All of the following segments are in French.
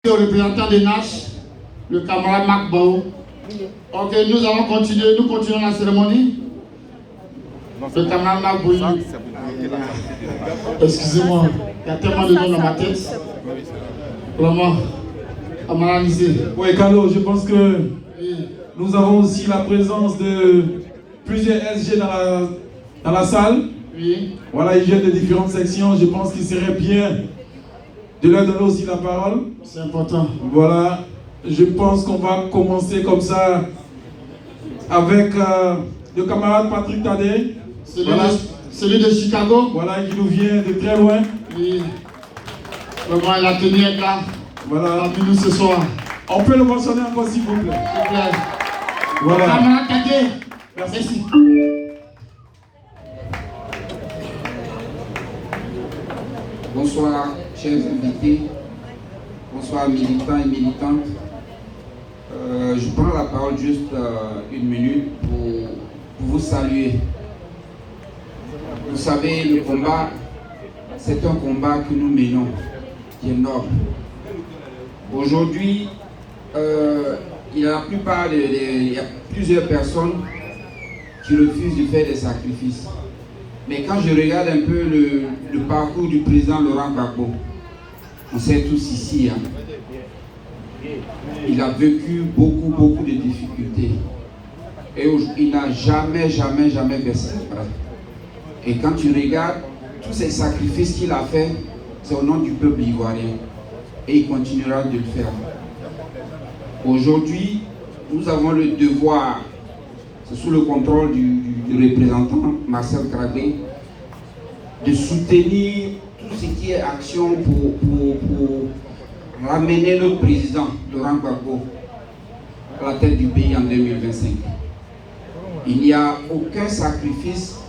Le représentant des Nash, le camarade Marc Bao. Ok, nous allons continuer, nous continuons la cérémonie. Le camarade Marc Bao. Excusez-moi, il y a tellement de noms dans ma tête. Vraiment, camarade Lisée. Oui, Carlo, je pense que nous avons aussi la présence de plusieurs SG dans la salle. Oui. Voilà, ils viennent de différentes sections. Je pense qu'il serait bien de leur donner aussi la parole. C'est important. Voilà, je pense qu'on va commencer comme ça avec le camarade Patrick Tadé. Celui de Chicago. Voilà, qui nous vient de très loin. Oui. Vraiment, il a tenu à être là. Voilà. Parmi nous ce soir. On peut le mentionner encore s'il vous plaît. S'il vous plaît. Voilà. Camarade Tadé. Merci. Bonsoir, chers invités. Bonsoir, militants et militantes. Je prends la parole juste une minute pour vous saluer. Vous savez, le combat, c'est un combat que nous menons, qui est noble. Aujourd'hui, il y a plusieurs personnes qui refusent de faire des sacrifices. Mais quand je regarde un peu le parcours du président Laurent Gbagbo, on sait tous ici, hein, il a vécu beaucoup de difficultés. Et il n'a jamais baissé les bras. Et quand tu regardes tous ces sacrifices qu'il a fait, c'est au nom du peuple ivoirien. Et il continuera de le faire. Aujourd'hui, nous avons le devoir, c'est sous le contrôle du représentant Marcel Kragbé, de soutenir tout ce qui est action pour ramener notre président Laurent Gbagbo à la tête du pays en 2025. Il n'y a aucun sacrifice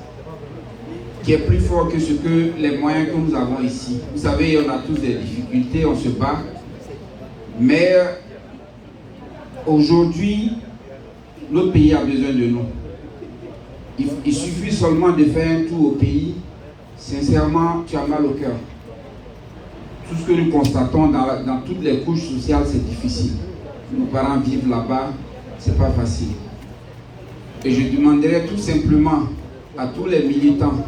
qui est plus fort que les moyens que nous avons ici. Vous savez, on a tous des difficultés, on se bat. Mais aujourd'hui, notre pays a besoin de nous. Il suffit seulement de faire un tour au pays. Sincèrement, tu as mal au cœur. Tout ce que nous constatons dans toutes les couches sociales, c'est difficile. Nos parents vivent là-bas, c'est pas facile. Et je demanderais tout simplement à tous les militants,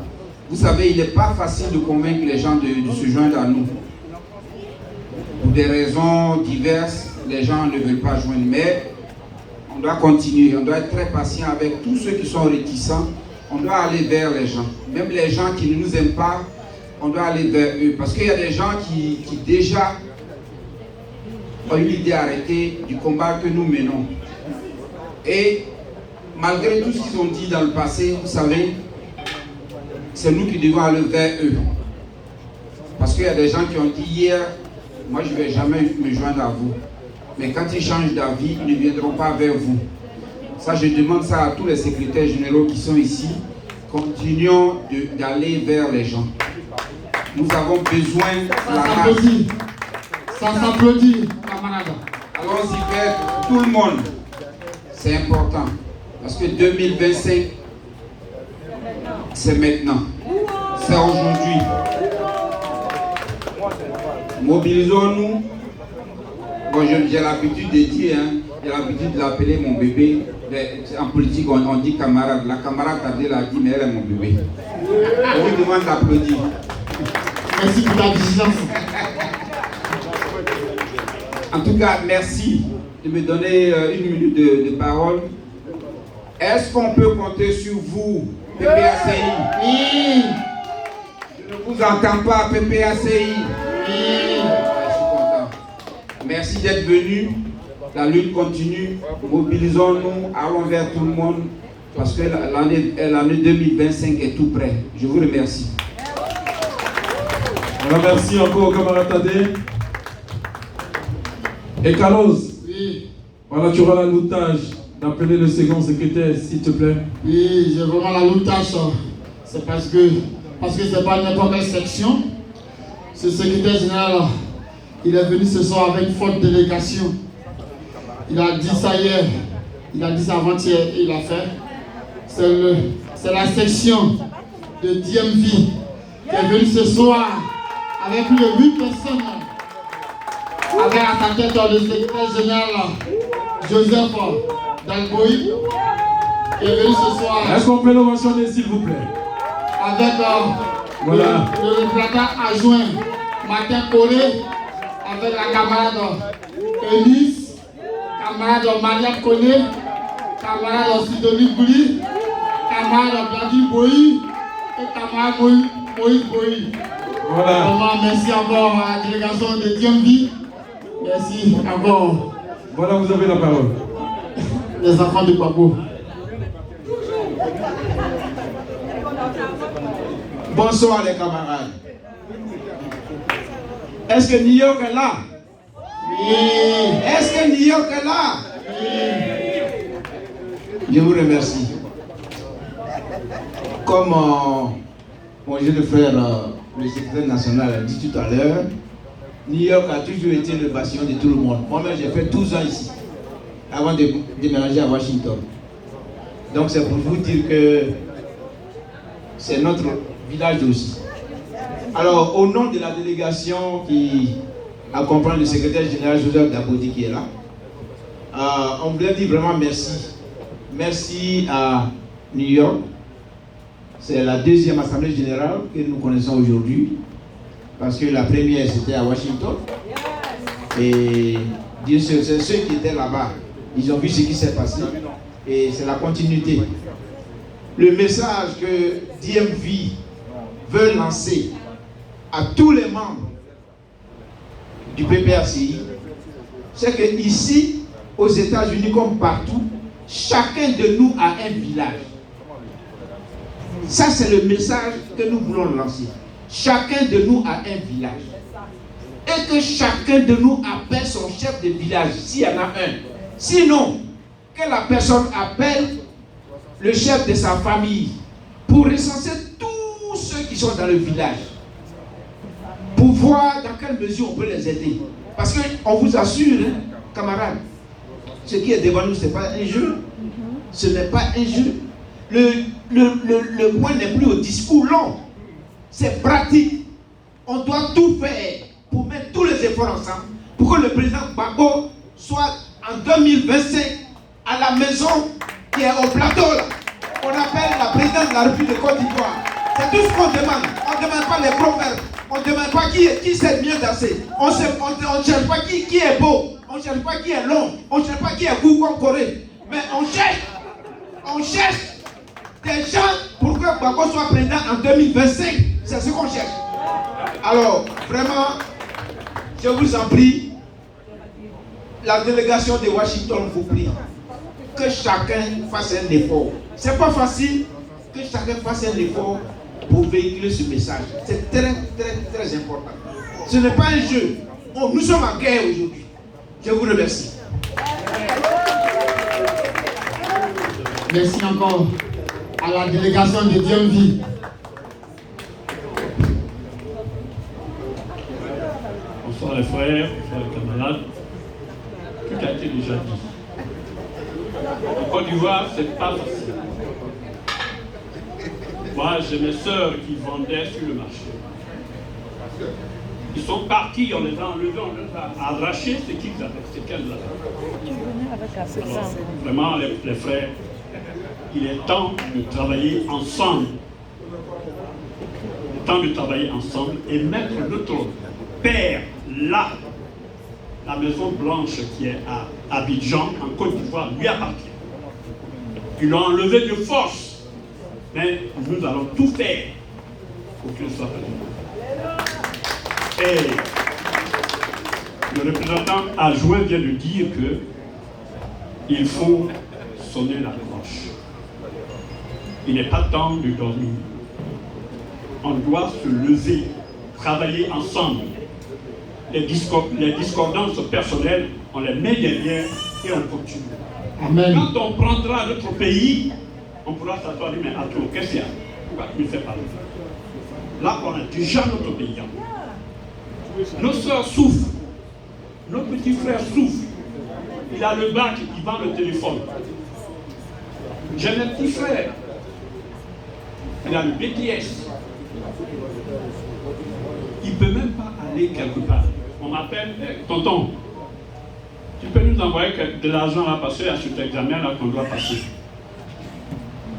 vous savez, il n'est pas facile de convaincre les gens de se joindre à nous. Pour des raisons diverses, les gens ne veulent pas joindre, mais on doit continuer, on doit être très patient avec tous ceux qui sont réticents. On doit aller vers les gens. Même les gens qui ne nous aiment pas, on doit aller vers eux. Parce qu'il y a des gens qui déjà ont eu l'idée arrêtée du combat que nous menons. Et malgré tout ce qu'ils ont dit dans le passé, vous savez, c'est nous qui devons aller vers eux. Parce qu'il y a des gens qui ont dit hier, moi je ne vais jamais me joindre à vous. Mais quand ils changent d'avis, ils ne viendront pas vers vous. Ça, je demande ça à tous les secrétaires généraux qui sont ici. Continuons d'aller vers les gens. Nous avons besoin de la race. Ça s'applaudit, camarade. Allons-y vers tout le monde. C'est important. Parce que 2025, c'est maintenant. C'est aujourd'hui. Mobilisons-nous. Bon, j'ai l'habitude de dire, hein, j'ai l'habitude de l'appeler mon bébé. En politique, on dit camarade. La camarade Tadé l'a dit, mais elle est mon bébé. On vous demande d'applaudir. Merci pour ta vigilance. En tout cas, merci de me donner une minute de parole. Est-ce qu'on peut compter sur vous, PPACI? Oui. Je ne vous entends pas, PPACI. Oui. Je suis content. Merci d'être venu. La lutte continue. Mobilisons-nous, allons vers tout le monde. Parce que l'année 2025 est tout près. Je vous remercie. Voilà, merci encore, camarade Tadé. Et Carlos, Oui. voilà, tu auras la loutage d'appeler le second secrétaire, s'il te plaît. Oui, j'ai vraiment la loutage. C'est parce que c'est pas n'importe quelle section. Ce secrétaire général, il est venu ce soir avec une forte délégation. Il a dit ça hier, il a dit ça avant-hier, il a fait. C'est la section de DMV qui est venue ce soir avec plus de 8 personnes. avec à sa tête le secrétaire général Joseph Dalboy, qui est venu ce soir. Est-ce qu'on peut le mentionner, s'il vous plaît? Avec voilà. le représentant adjoint Martin Coré, avec la camarade Elise, camarade Mariam Koné, camarade Sidonie Gouli, camarade Vladimir Boyi et camarade Moïse Boyi. Voilà. Vraiment, merci encore à la délégation de Diombi. Merci encore. Voilà, vous avez la parole. Les enfants de Papou. Bonsoir les camarades. Est-ce que New York est là? Oui. Est-ce que New York est là? Oui. Je vous remercie. Comme mon jeune frère, le secrétaire national, a dit tout à l'heure, New York a toujours été le bastion de tout le monde. Moi-même, j'ai fait 12 ans ici, avant de déménager à Washington. Donc c'est pour vous dire que c'est notre village aussi. Alors, au nom de la délégation qui accompagne le secrétaire général Joseph Dabodi qui est là, on voulait dire vraiment merci. Merci à New York. C'est la deuxième assemblée générale que nous connaissons aujourd'hui. Parce que la première c'était à Washington. Et Dieu seul, c'est ceux qui étaient là-bas. Ils ont vu ce qui s'est passé. Et c'est la continuité. Le message que DMV veut lancer à tous les membres du PPRCI, c'est que ici, aux États-Unis comme partout, chacun de nous a un village. Ça, c'est le message que nous voulons lancer. Chacun de nous a un village. Et que chacun de nous appelle son chef de village, s'il y en a un. Sinon, que la personne appelle le chef de sa famille pour recenser tous ceux qui sont dans le village. Pour voir dans quelle mesure on peut les aider. Parce qu'on vous assure, hein, camarades, ce qui est devant nous, ce n'est pas un jeu. Ce n'est pas un jeu. Le point n'est plus au discours long. C'est pratique. On doit tout faire pour mettre tous les efforts ensemble pour que le président Gbagbo soit en 2025 à la maison qui est au plateau là. On appelle la présidente de la République de Côte d'Ivoire. C'est tout ce qu'on demande. On ne demande pas les proverbes. On ne demande pas qui sait mieux danser. On ne cherche pas qui est beau. On ne cherche pas qui est long. On ne cherche pas qui est court comme Corée. Mais on cherche des gens pour que Gbagbo soit président en 2025. C'est ce qu'on cherche. Alors, vraiment, je vous en prie, la délégation de Washington vous prie que chacun fasse un effort. C'est pas facile que chacun fasse un effort pour véhiculer ce message. C'est très, très, très important. Ce n'est pas un jeu. Nous sommes en guerre aujourd'hui. Je vous remercie. Merci encore à la délégation de DMV. Bonsoir les frères, bonsoir les camarades. Tout a été déjà dit. En Côte d'Ivoire, c'est pas facile. Moi, j'ai mes sœurs qui vendaient sur le marché. Ils sont partis, on les a enlevés, on les a arrachés ce qu'ils avaient, ce qu'elles avaient. Alors, vraiment, les frères, il est temps de travailler ensemble. Il est temps de travailler ensemble et mettre notre père là. La Maison Blanche qui est à Abidjan, en Côte d'Ivoire, lui appartient. Ils l'ont enlevé de force. Mais nous allons tout faire pour qu'il soit président. Et le représentant adjoint vient de dire qu'il faut sonner la cloche. Il n'est pas temps de dormir. On doit se lever, travailler ensemble. Les discordances personnelles, on les met derrière et on continue. Amen. Quand on prendra notre pays, on pourra s'asseoir et dire, mais attends, qu'est-ce qu'il y a? Pourquoi tu ne fais pas ça? Là, on a déjà notre pays. Nos soeurs souffrent. Nos petits frères souffrent. Il a le bac qui vend le téléphone. J'ai mes petits frères. Il a le BTS. Il ne peut même pas aller quelque part. on m'appelle, tonton, tu peux nous envoyer de l'argent là parce qu'il y a cet examen là qu'on doit passer.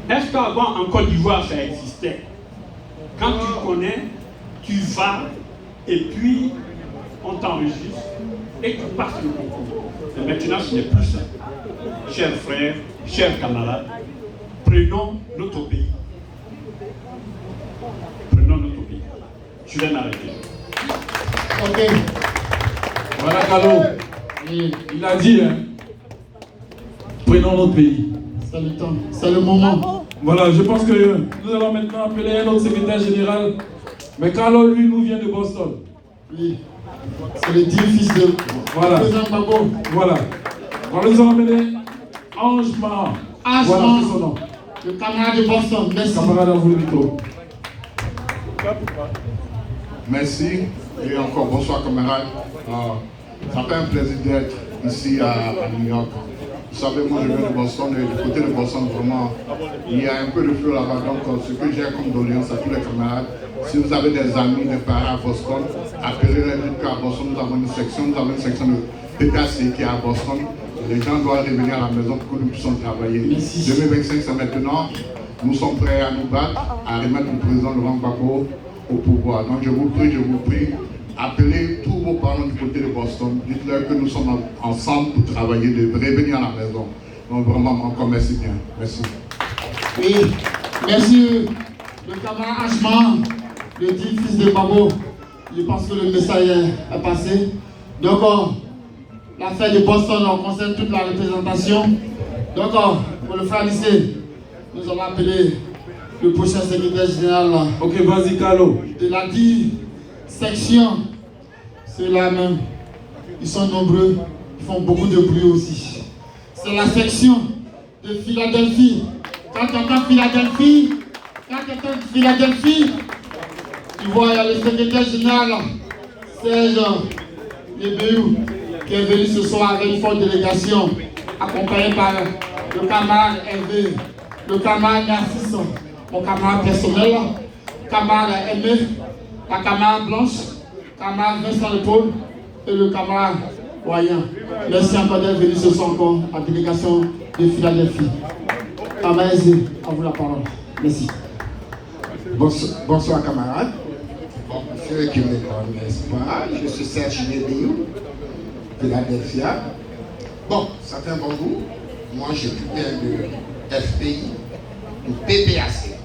Est-ce qu'avant en Côte d'Ivoire ça existait? Quand tu connais, tu vas et puis on t'enregistre et tu passes le concours. Et maintenant ce n'est plus ça. Chers frères, chers camarades, prenons notre pays. Prenons notre pays. Je vais m'arrêter. Ok. Voilà Carlo. Il a dit, hein, prenons notre pays. C'est le temps, c'est le moment. Voilà, je pense que nous allons maintenant appeler un autre secrétaire général. Mais Carlo, lui, nous vient de Boston. Oui. C'est le digne fils de président Gbagbo. Voilà. Voilà, nous allons appeler Ange Mahan. Ange Voilà, Mahan, c'est son nom. le camarade de Boston. Merci. Camarade, à vous le micro. Merci et encore bonsoir camarades. Ça fait un plaisir d'être ici à New York. Vous savez, moi je viens de Boston et du côté de Boston, vraiment, il y a un peu de feu là-bas. Donc ce que j'ai comme doléance à tous les camarades, si vous avez des amis, des parents à Boston, appelez-les, dites qu'à Boston nous avons une section de PPAC qui est à Boston. Les gens doivent revenir à la maison pour que nous puissions travailler. 2025 c'est maintenant, nous sommes prêts à nous battre, à remettre le président Laurent Gbagbo au pouvoir. Donc je vous prie, appelez tous vos parents du côté de Boston, dites-leur que nous sommes ensemble pour travailler, de revenir à la maison. Donc vraiment, encore merci bien. Merci. Oui, merci le camarade Ashman, le dit fils de Gbagbo. Je pense que le message est passé. Donc, l'affaire de Boston concerne toute la représentation. Donc, pour le frère lycée, nous allons appeler le prochain secrétaire général. Ok, vas-y, Carlo. De la 10 section, c'est là même. Ils sont nombreux, ils font beaucoup de bruit aussi. C'est la section de Philadelphie. Quand tu entends Philadelphie, tu vois, il y a le secrétaire général, Serge Lebéou, qui est venu ce soir avec une forte délégation, accompagné par le camarade Hervé, le camarade Narcisse, mon camarade personnel, camarade Aimé, la camarade Blanche, camarade Vincent Lepaul et le camarade Voyant. Merci encore d'être venu ce soir encore à la délégation de Philadelphie. Camarade Zé, à vous la parole. Merci. Bonsoir camarades. Bon, ceux qui ne me connaissent pas, je suis Serge Lebéou, Philadelphia. Bon, ça fait un bon bout. Moi, je viens de FPI, ou PPAC.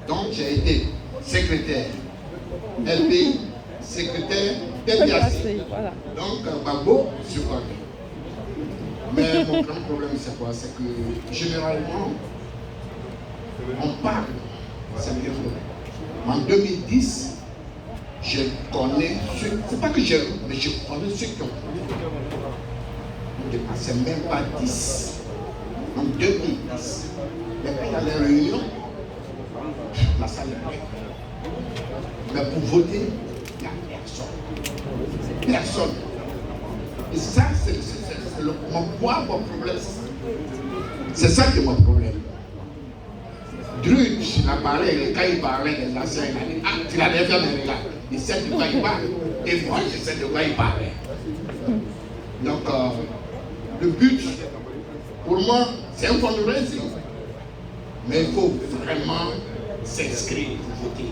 Donc, j'ai été secrétaire FPI, secrétaire PPAC. Donc, Gbagbo, je connais. Mais mon grand problème, c'est quoi? C'est que généralement, on parle. C'est bien vrai. En 2010, je connais ceux, c'est pas que j'ai, mais je connais ceux qui ont. On ne dépassait même pas 10. En 2010. Mais quand il y a les réunions, la salle est pleine. Mais pour voter, il n'y a personne. Personne. Et ça, c'est mon problème. C'est ça qui est mon problème. Drude, il a parlé, quand il parlait des anciens, il a dit, ah, tu l'as déjà fait, mais là, il sait de quoi il parle. Et moi, je sais de quoi il parlait. Donc, le but, pour moi, c'est un fundraising. Mais il faut vraiment s'inscrire pour voter.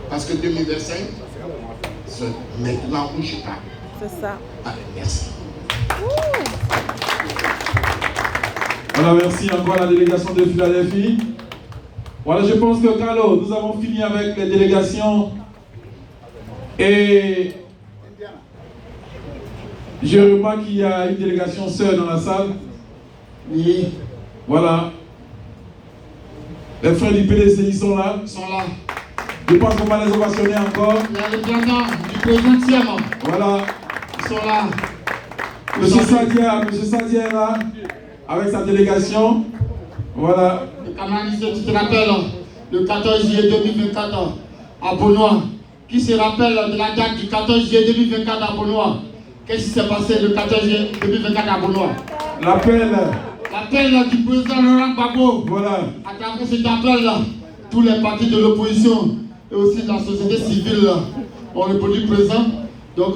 Parce que 2025, c'est maintenant où je parle. C'est ça. Allez, merci. Voilà, merci encore à la délégation de Philadelphie. Voilà, je pense que Carlo, nous avons fini avec les délégations. Et je remarque qu'il y a une délégation seule dans la salle. Oui. Voilà. Les frères du PDC, ils sont là. Ils sont là. Je pense qu'on va les ovationner encore. Il y a le président du président. Voilà. Ils sont là. Monsieur Sadia est là, avec sa délégation. Voilà. Le camarade, tu te rappelles, le 14 juillet 2024 à Beaunois. Qui se rappelle de la date du 14 juillet 2024 à Beaunois? Qu'est-ce qui s'est passé le 14 juillet 2024 à Beaunois? L'appel du président Laurent Gbagbo. Voilà. À travers cet appel, tous les partis de l'opposition et aussi de la société civile ont répondu présent. Donc,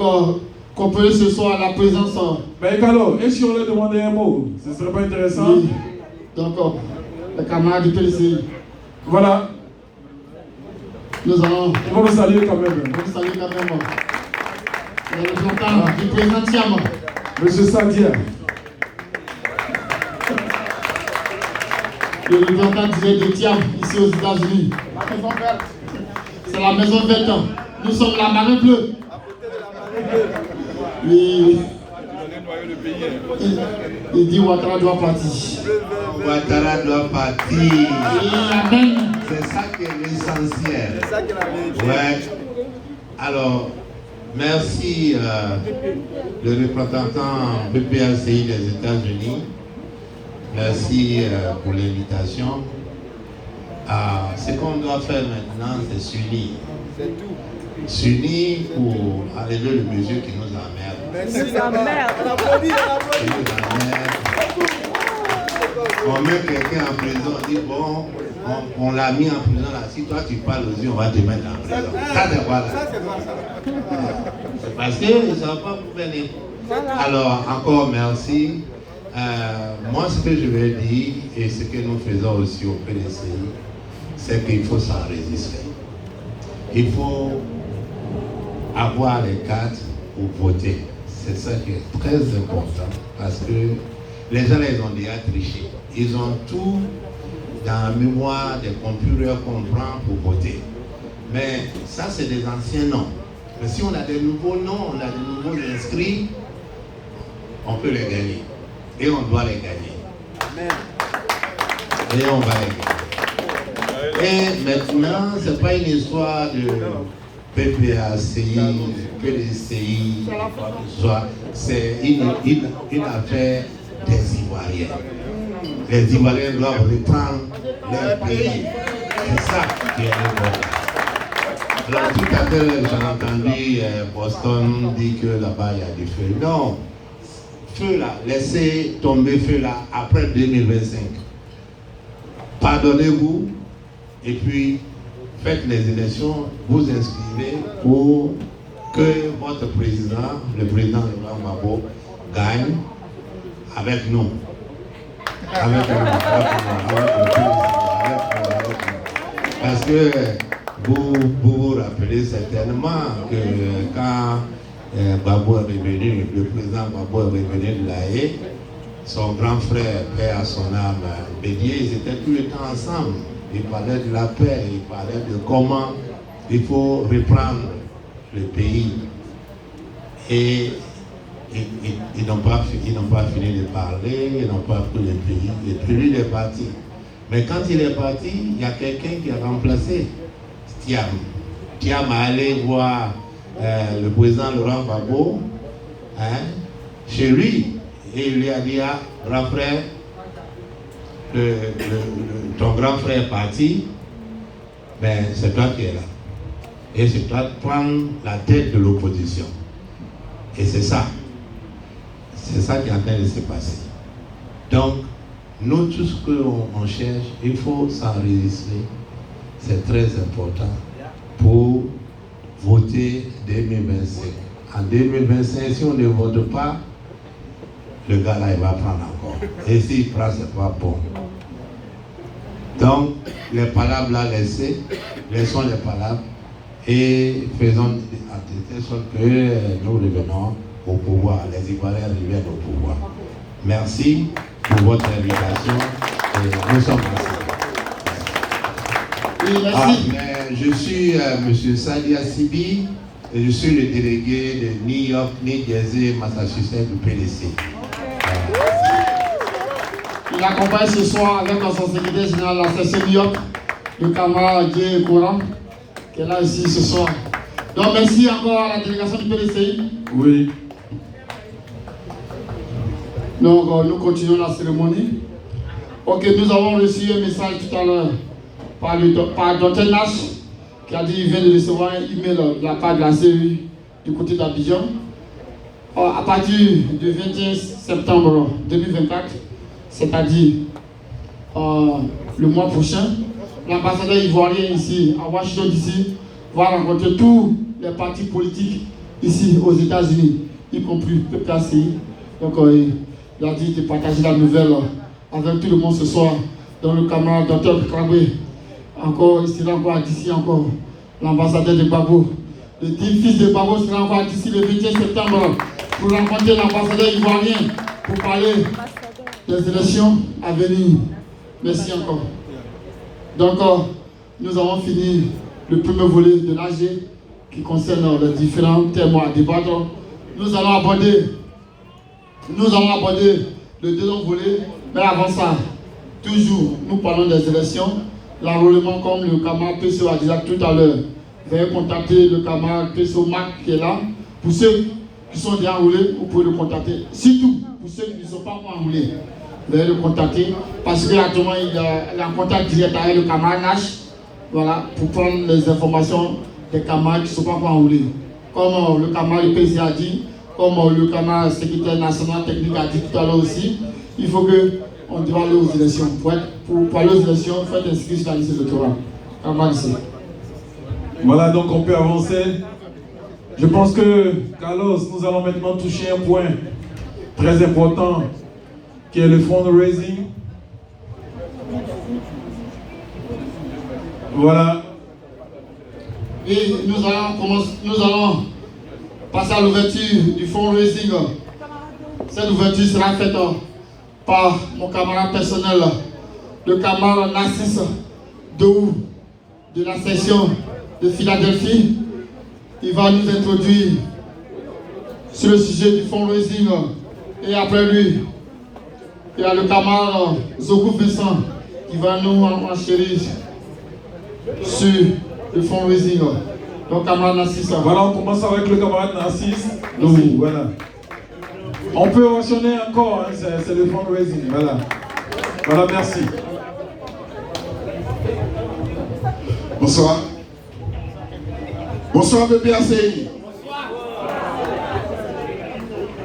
comprenez ce soir la présence. Mais Carlo, est-ce qu'on leur demander un mot? Ce serait pas intéressant? Oui. Donc, les camarades du PLCI. Voilà. Nous allons. Ils vont nous saluer quand même. Ils vont nous saluer quand même. Le représentant du président Thiam. Monsieur Sadia. Le représentant de Thiam, ici aux États-Unis. C'est la maison verte. Nous sommes la marée bleue. Oui. Il dit Ouattara doit partir. Ouattara doit partir. Amen. C'est ça qui est l'essentiel. Ouais. Alors, merci le représentant PPACI des États-Unis. Merci pour l'invitation. Ce qu'on doit faire maintenant, c'est s'unir. S'unir pour enlever le mesure qui nous emmerde. Merci la merde. On met quelqu'un en prison, on dit bon, on l'a mis en prison là. Si toi tu parles aux yeux, on va te mettre en prison. Ça c'est quoi là? C'est parce qu'ils ne savent pas vous venir. Alors encore merci. Moi ce que je vais dire et ce que nous faisons aussi au PDCI, c'est qu'il faut s'en résister. Il faut avoir les cartes pour voter. C'est ça qui est très important parce que les gens ils ont déjà triché. Ils ont tout dans la mémoire des computers qu'on prend pour voter. Mais ça c'est des anciens noms. Mais si on a des nouveaux noms, on a des nouveaux inscrits, on peut les gagner. Et on doit les gagner. Amen. Et on va les gagner. Et maintenant, ce n'est pas une histoire de PPACI, PDCI, c'est une affaire des Ivoiriens. Les Ivoiriens doivent reprendre leur pays. C'est ça qui est important. Alors tout à l'heure, j'ai entendu Boston dire que là-bas il y a du feu. Non, feu là, laissez tomber feu là après 2025. Pardonnez-vous et puis faites les élections, vous inscrivez pour que votre président, le président Laurent Gbagbo, gagne avec nous. Avec nous. Parce que vous vous rappelez certainement que quand Gbagbo est revenu, le président Gbagbo est revenu de La Haye, son grand frère, père à son âme, Bédié, ils étaient tout le temps ensemble. Ils parlaient de la paix, ils parlaient de comment il faut reprendre le pays. Et ils n'ont pas fini de parler, ils n'ont pas pris le pays, et puis lui il est parti. Mais quand il est parti, il y a quelqu'un qui a remplacé Thiam. Thiam est allé voir le président Laurent Gbagbo chez lui et il lui a dit grand frère, ton grand frère est parti, ben c'est toi qui es là. Et c'est toi qui prends la tête de l'opposition. Et c'est ça. C'est ça qui est en train de se passer. Donc, nous, tout ce qu'on cherche, il faut s'en résister. C'est très important pour voter 2025. En 2025, si on ne vote pas, le gars là, il va prendre encore. Et s'il prend, c'est pas bon. Donc, les palabres là, laissons les palabres et faisons de telle sorte que nous revenons au pouvoir. Les Ivoiriens reviennent au pouvoir. Merci pour votre invitation et nous sommes ensemble. Je suis M. Sadia Sibi et je suis le délégué de New York, New Jersey, Massachusetts du PDC. Il accompagne ce soir avec son secrétaire général de la section New York, le camarade Dieu Courant, qui est là ici ce soir. Donc merci encore à la délégation du PDCI. Oui. Donc nous continuons la cérémonie. Ok, nous avons reçu un message tout à l'heure par Dr Nash qui a dit qu'il vient de recevoir un email de la part de la CEI du côté d'Abidjan. À partir du 21 septembre 2024, c'est-à-dire le mois prochain, l'ambassadeur ivoirien ici à Washington DC va rencontrer tous les partis politiques ici aux États-Unis, y compris PPACI. Donc il a dit de partager la nouvelle avec tout le monde ce soir. Donc le camarade Dr Krabwe, encore, il sera encore d'ici encore, l'ambassadeur de Gbagbo. Le fils de Gbagbo sera encore d'ici le 20 septembre pour rencontrer l'ambassadeur ivoirien pour parler des élections à venir. Merci encore. Donc nous avons fini le premier volet de l'AG qui concerne les différents thèmes à débattre. Nous allons aborder le deuxième volet, mais avant ça, toujours nous parlons des élections. L'enrôlement, comme le camarade PSO a dit tout à l'heure, veuillez contacter le camarade PSO Marc qui est là. Pour ceux qui sont déjà enrôlés, vous pouvez le contacter. Surtout pour ceux qui ne sont pas encore enrôlés, veuillez le contacter parce qu'actuellement il est en contact direct avec le camarade Nash, voilà, pour prendre les informations des camarades qui ne sont pas encore enrôlés. Comme le camarade PSO a dit, comme le camarade secrétaire national technique a dit tout à l'heure aussi, il faut qu'on doit aller aux élections. Pour aller aux élections, il faut être inscrit sur la liste électorale. Voilà, donc on peut avancer. Je pense que, Carlos, nous allons maintenant toucher un point très important qui est le fundraising. Voilà. Et nous allons passer à l'ouverture du fundraising. Cette ouverture sera faite par mon camarade personnel, le camarade Narcisse Dehou de la section de Philadelphie. Il va nous introduire sur le sujet du fundraising. Et après lui, il y a le camarade Zokou Vincent qui va nous enchérir sur le fundraising. Donc, camarade Narcisse. Voilà, on commence avec le camarade Narcisse. Voilà. On peut ovationner encore, hein, c'est le fundraising. Voilà. Voilà, merci. Bonsoir. Bonsoir, bébé ACI.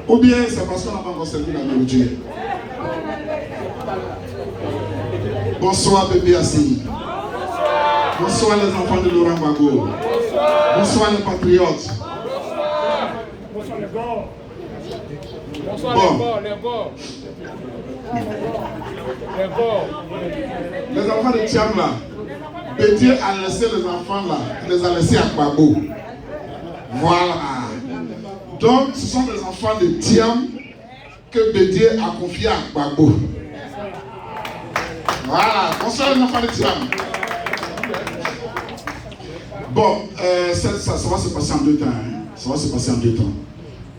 Ou bien c'est parce qu'on n'a pas encore servi la nourriture. Bonsoir, bébé ACI. Bonsoir, les enfants de Laurent Gbagbo. Bonsoir, les patriotes. Bonsoir, les enfants de Thiam là, Bédier a laissé les enfants là, il les a laissés à Gbagbo. Voilà. Donc, ce sont les enfants de Thiam que Bédier a confiés à Gbagbo. Voilà. Bonsoir, les enfants de Thiam. Bon, ça va se passer en deux temps. Hein. Ça va se passer en deux temps.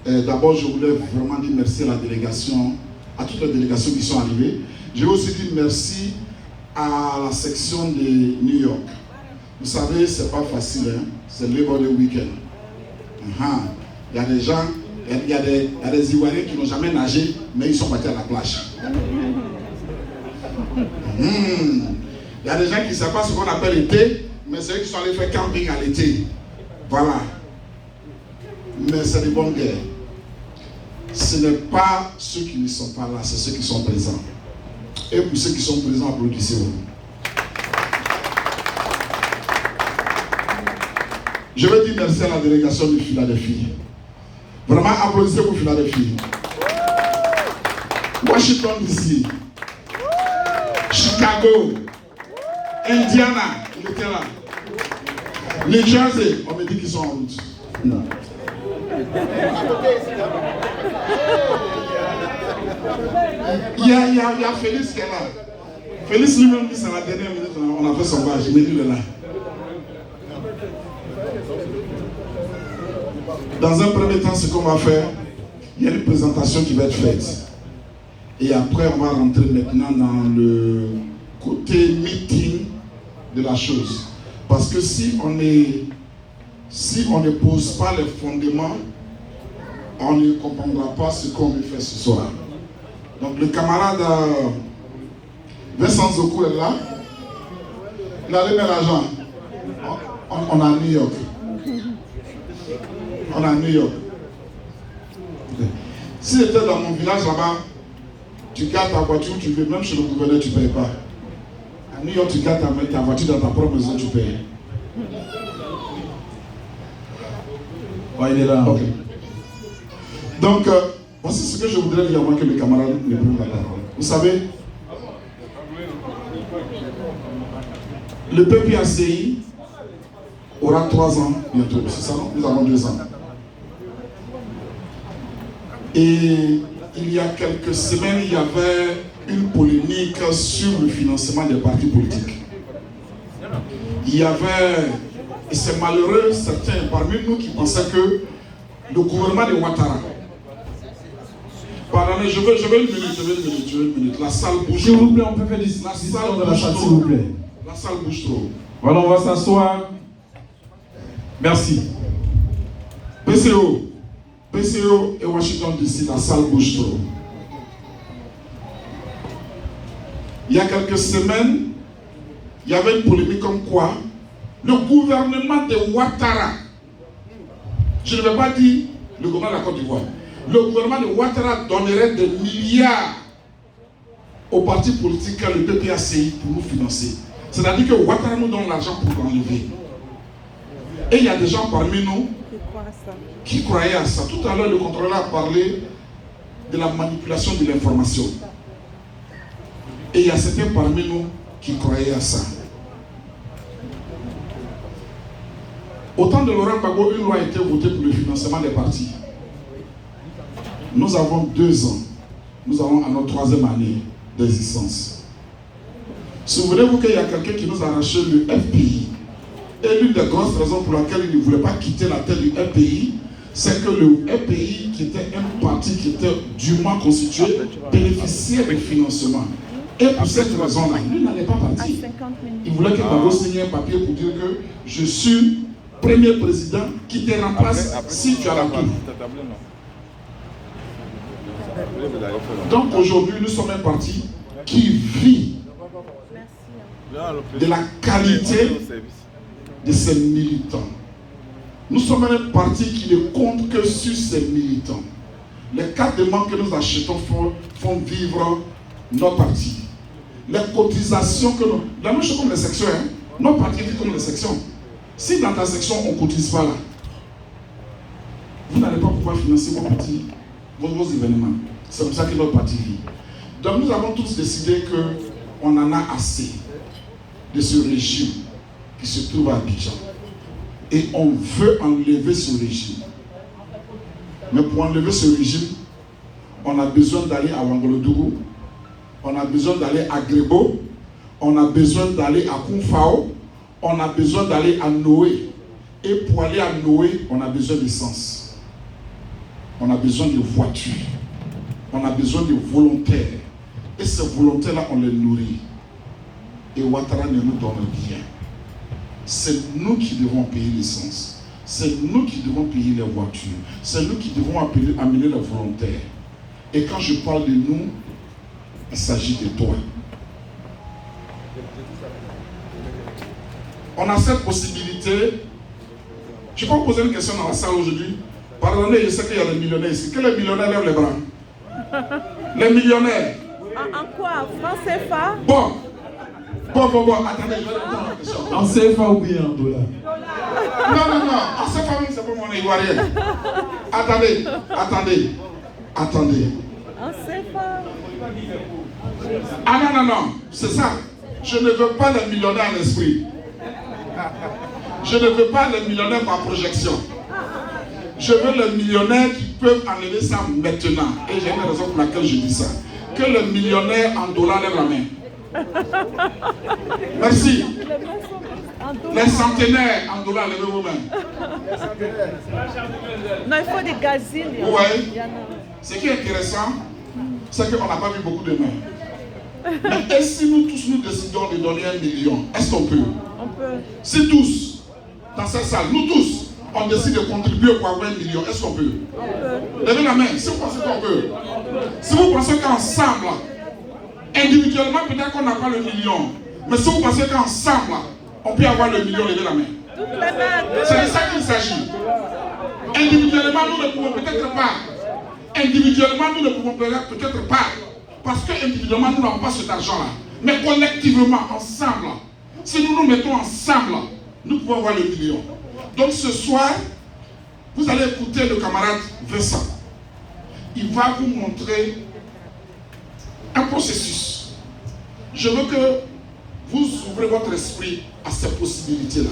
D'abord, je voulais vraiment dire merci à la délégation, à toutes les délégations qui sont arrivées. Je veux aussi dire merci à la section de New York. Vous savez, c'est pas facile, hein? C'est le Labor Day Weekend. Il y a des gens, il y a des Ivoiriens qui n'ont jamais nagé, mais ils sont partis à la plage. Il y a des gens qui ne savent pas ce qu'on appelle l'été, mais c'est eux qui sont allés faire camping à l'été. Voilà. Mais c'est des bonnes guerres. Ce n'est pas ceux qui ne sont pas là, c'est ceux qui sont présents. Et pour ceux qui sont présents, applaudissez-vous. Je veux dire merci à la délégation de Philadelphie. Vraiment, applaudissez pour Philadelphie. Washington DC, Chicago, Indiana, il était là. New Jersey, on me dit qu'ils sont en route. Non. Il y a Félix qui est là. Félix lui-même dit c'est la dernière minute, on a fait son badge, mais lui il est là. Dans un premier temps, ce qu'on va faire, il y a une présentation qui va être faite. Et après, on va rentrer maintenant dans le côté meeting de la chose. Parce que si on ne pose pas les fondements, on ne comprendra pas ce qu'on veut faire ce soir. Donc le camarade Vincent Zokou est là. Il allait mettre l'argent. On est à New York. On est à New York. Si j'étais dans mon village là-bas, tu gardes ta voiture, tu veux, même chez le gouverneur, tu ne payes pas. À New York, tu gardes ta voiture dans ta propre maison, tu payes. Ouais, il est là. Ok. Donc, voici ce que je voudrais dire avant que mes camarades ne prennent la parole. Vous savez, le PPACI aura 3 ans bientôt, c'est ça, non? Nous avons 2 ans. Et il y a quelques semaines, il y avait une polémique sur le financement des partis politiques. Il y avait, et c'est malheureux, certains parmi nous qui pensaient que le gouvernement de Ouattara, pardonnez, je veux une minute, la salle bouge trop. S'il vous plaît, on peut faire des discussions dans la salle, s'il vous plaît. La salle bouge trop. Voilà, on va s'asseoir. Merci. PCO et Washington DC, la salle bouge trop. Il y a quelques semaines, il y avait une polémique comme quoi le gouvernement de Ouattara, je ne vais pas dire le gouvernement de la Côte d'Ivoire, le gouvernement de Ouattara donnerait des milliards aux partis politiques, le PPACI, pour nous financer. C'est-à-dire que Ouattara nous donne l'argent pour l'enlever. Et il y a des gens parmi nous qui croyaient à ça. Tout à l'heure, le contrôleur a parlé de la manipulation de l'information. Et il y a certains parmi nous qui croyaient à ça. Au temps de Laurent Gbagbo, une loi a été votée pour le financement des partis. Nous avons 2 ans. Nous avons à notre 3e année d'existence. Souvenez-vous qu'il y a quelqu'un qui nous a arraché le FPI. Et l'une des grosses raisons pour laquelle il ne voulait pas quitter la tête du FPI, c'est que le FPI, qui était un parti qui était dûment constitué, bénéficiait du financement. Et pour cette raison-là, il n'allait pas partir. Il voulait que Gbagbo signe un papier pour dire que je suis premier président qui te remplace si tu as la tour. Donc aujourd'hui, nous sommes un parti qui vit de la qualité de ses militants. Nous sommes un parti qui ne compte que sur ses militants. Les cartes de membres que nous achetons font vivre notre parti. Les cotisations que nous... La même chose comme les sections, hein? Notre parti vit comme les sections. Si dans ta section on ne cotise pas là, vous n'allez pas pouvoir financer vos événements. C'est comme ça que notre parti vit. Donc nous avons tous décidé qu'on en a assez de ce régime qui se trouve à Abidjan. Et on veut enlever ce régime. Mais pour enlever ce régime, on a besoin d'aller à Ouagadougou, on a besoin d'aller à Grebo, on a besoin d'aller à Koufao, on a besoin d'aller à Noé. Et pour aller à Noé, on a besoin d'essence. On a besoin de voitures. On a besoin de volontaires. Et ces volontaires-là, on les nourrit. Et Ouattara ne nous donne rien. C'est nous qui devons payer l'essence. C'est nous qui devons payer les voitures. C'est nous qui devons amener les volontaires. Et quand je parle de nous, il s'agit de toi. On a cette possibilité. Je peux vous poser une question dans la salle aujourd'hui. Pardonnez, je sais qu'il y a des millionnaires ici. Que les millionnaires lèvent les bras? Les millionnaires. En quoi? Franc CFA? Bon, attendez, je vais répondre à la question. En CFA ou bien en dollars? Non, en CFA même, c'est pas mon ivoirien. Attendez. En CFA? Ah non, c'est ça. Je ne veux pas les millionnaires en esprit. Je ne veux pas les millionnaires par projection. Je veux les millionnaires qui peuvent enlever ça maintenant. Et j'ai une raison pour laquelle je dis ça. Que les millionnaires en dollars lèvent la main. Merci. Les centenaires en dollars, levez vos mains. Non, il faut des gazines. Oui. Ce qui est intéressant, c'est qu'on n'a pas vu beaucoup de mains. Mais si nous tous nous décidons de donner 1 million, est-ce qu'on peut? On peut. Si tous, dans cette salle, nous tous, on décide de contribuer pour avoir 1 million, est-ce qu'on peut? On peut. Levez la main, si vous pensez qu'on peut. Si vous pensez qu'ensemble, individuellement, peut-être qu'on n'a pas le million, mais si vous pensez qu'ensemble, on peut avoir le million, levez la main. C'est de ça qu'il s'agit. Individuellement, nous ne pouvons peut-être pas. Individuellement, nous ne pouvons peut-être pas. Parce qu'individuellement, nous n'avons pas cet argent-là. Mais collectivement, ensemble, si nous nous mettons ensemble, nous pouvons avoir le million. Donc ce soir, Vous allez écouter le camarade Vincent. Il va vous montrer un processus. Je veux que vous ouvrez votre esprit à ces possibilités-là.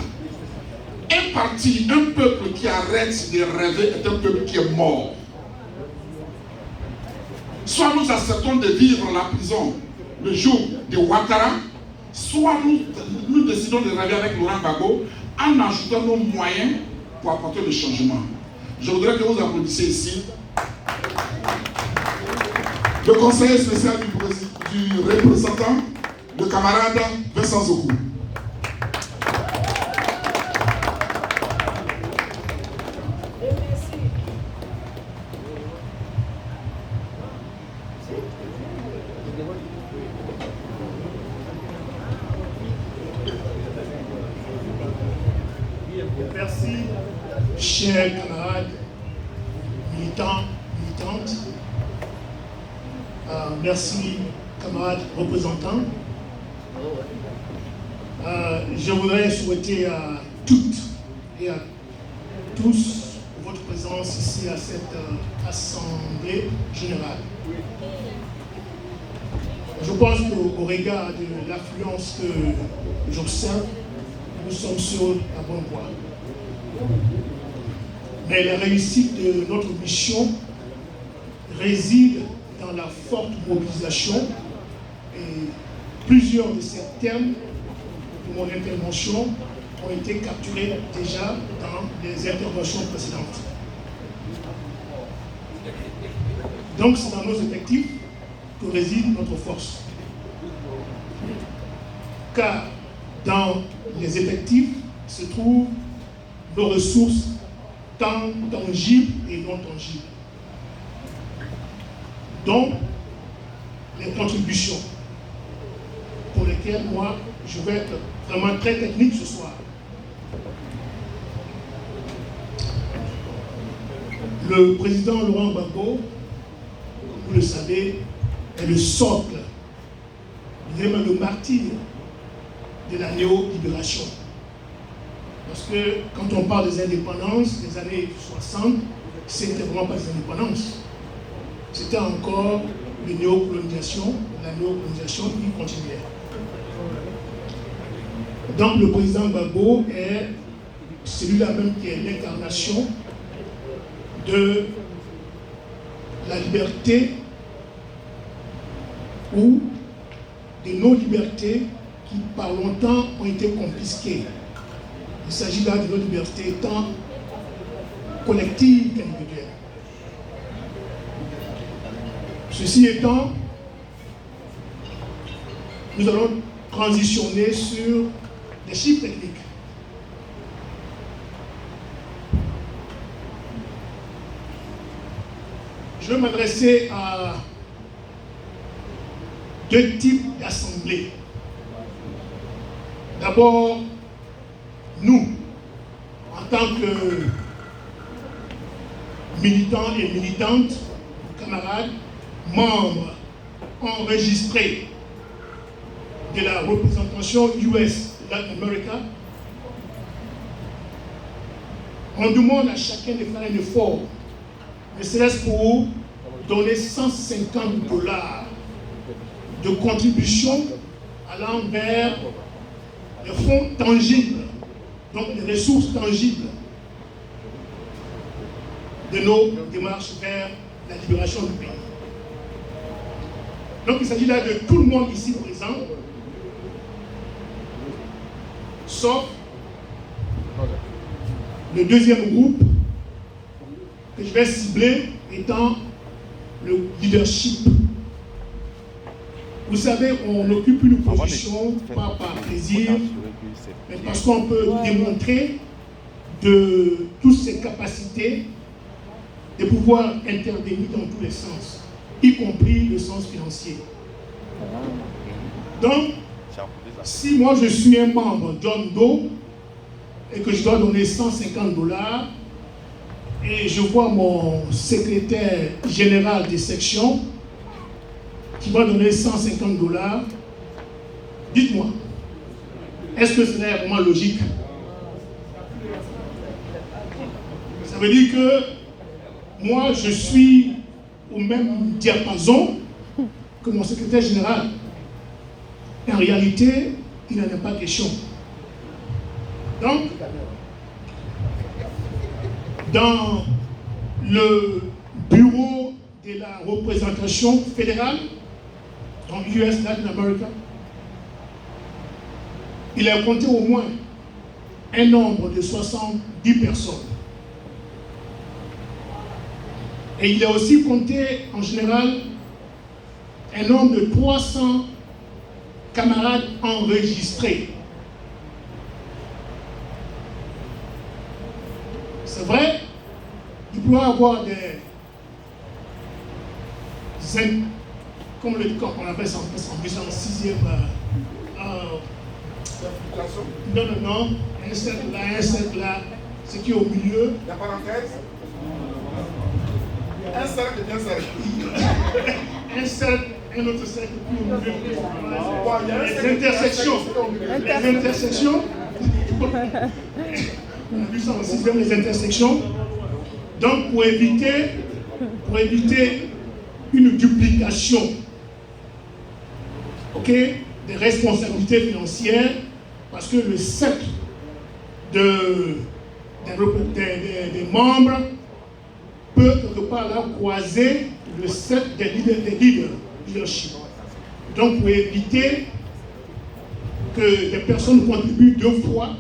Un parti, un peuple qui arrête de rêver est un peuple qui est mort. Soit nous acceptons de vivre la prison le jour de Ouattara, soit nous décidons de rêver avec Laurent Gbagbo en ajoutant nos moyens pour apporter le changement. Je voudrais que vous applaudissiez ici le conseiller spécial du représentant, le camarade Vincent Zokou. Merci, chers camarades, militants, militantes. Merci, camarades représentants. Je voudrais souhaiter à toutes et à tous votre présence ici à cette assemblée générale. Je pense qu'au regard de l'affluence que j'observe, nous sommes sur la bonne voie. Mais la réussite de notre mission réside dans la forte mobilisation et plusieurs de ces termes de mon intervention ont été capturés déjà dans les interventions précédentes. Donc c'est dans nos effectifs que réside notre force. Car dans les effectifs se trouvent nos ressources tant tangibles et non tangibles. Donc, les contributions pour lesquelles moi, je vais être vraiment très technique ce soir. Le président Laurent Gbagbo, vous le savez, est le socle, vraiment le martyr de la néo-libération. Parce que quand on parle des indépendances des années 60, c'était vraiment pas des indépendances. C'était encore la néocolonisation qui continuait. Donc le président Gbagbo est celui-là même qui est l'incarnation de la liberté ou de nos libertés qui par longtemps ont été confisquées. Il s'agit là de nos libertés tant collectives qu'individuelles. Ceci étant, nous allons transitionner sur des chiffres techniques. Je vais m'adresser à deux types d'assemblées. D'abord, nous, en tant que militants et militantes, camarades, membres enregistrés de la représentation US Latin America, on demande à chacun de faire un effort, ne serait-ce pour donner $150 de contribution allant vers les fonds tangibles, donc les ressources tangibles de nos démarches vers la libération du pays. Donc il s'agit là de tout le monde ici présent, sauf le deuxième groupe que je vais cibler étant le leadership. Vous savez, on occupe une position, pas par plaisir, mais parce qu'on peut démontrer de toutes ses capacités de pouvoir intervenir dans tous les sens, y compris le sens financier. Donc, si moi je suis un membre John Doe et que je dois donner $150 et je vois mon secrétaire général de section qui va donner $150, dites-moi, est-ce que ce n'est vraiment logique? Ça veut dire que moi, je suis au même diapason que mon secrétaire général. En réalité, il n'en est pas question. Donc, dans le bureau de la représentation fédérale, dans US Latin America, il a compté au moins un nombre de 70 personnes. Et il a aussi compté en général un nombre de 300 camarades enregistrés. C'est vrai, il peut y avoir des comme on appelle ça en sixième non, un cercle là, ce qui est au milieu. La parenthèse. Un cercle d'un cercle. Un cercle, un autre cercle, puis au milieu. Il y a les intersections. Les intersections. On a vu ça en sixième, les intersections. Donc pour éviter une duplication, ok, des responsabilités financières, parce que le cercle des membres peut quelque part là croiser le cercle des leadership. Donc pour éviter que des personnes contribuent deux fois,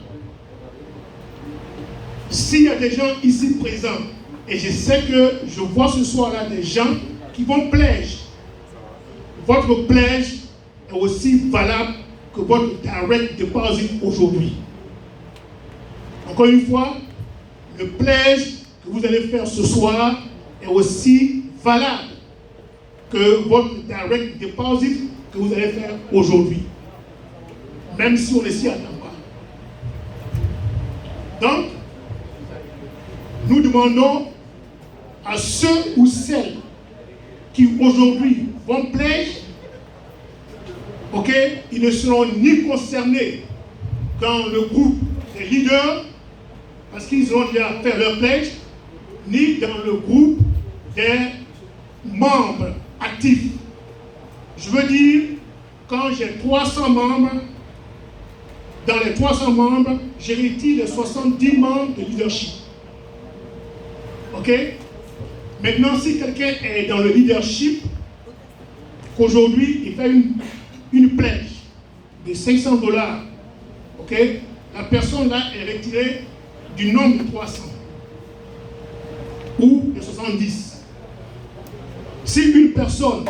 s'il y a des gens ici présents, et je sais que je vois ce soir-là des gens qui vont pledge, votre pledge est aussi valable que votre direct deposit aujourd'hui. Encore une fois, le pledge que vous allez faire ce soir est aussi valable que votre direct deposit que vous allez faire aujourd'hui, même si on ne s'y attend pas. Donc, nous demandons à ceux ou celles qui aujourd'hui vont pledge, ok, ils ne seront ni concernés dans le groupe des leaders, parce qu'ils ont déjà fait leur pledge, ni dans le groupe des membres actifs. Je veux dire, quand j'ai 300 membres, dans les 300 membres, j'ai retiré les 70 membres de leadership. Ok? Maintenant, si quelqu'un est dans le leadership, qu'aujourd'hui, il fait une pledge de $500, ok? La personne là est retirée du nombre de 300 ou de 70. Si une personne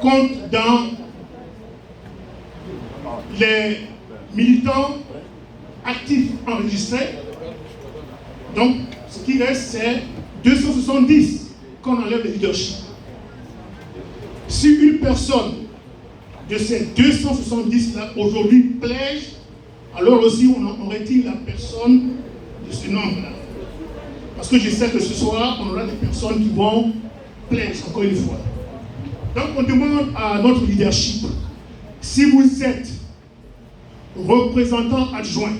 compte dans les militants actifs enregistrés, donc ce qui reste c'est 270 qu'on enlève le leadership. Si une personne de ces 270 là aujourd'hui pledge, alors aussi on retire la personne de ce nombre là. Parce que je sais que ce soir on aura des personnes qui vont pledge encore une fois. Donc on demande à notre leadership, si vous êtes représentant adjoint,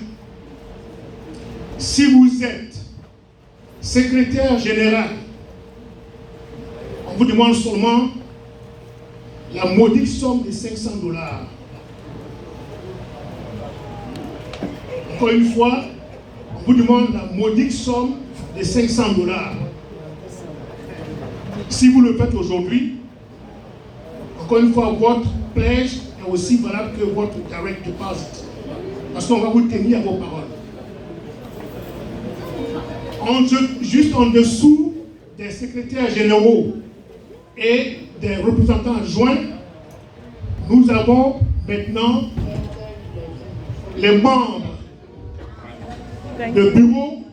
si vous êtes secrétaire général, on vous demande seulement la modique somme de $500. Encore une fois, on vous demande la modique somme de $500. Si vous le faites aujourd'hui, encore une fois, votre pledge est aussi valable que votre direct deposit. Parce qu'on va vous tenir à vos paroles. Juste en dessous des secrétaires généraux et des représentants adjoints, nous avons maintenant les membres de bureau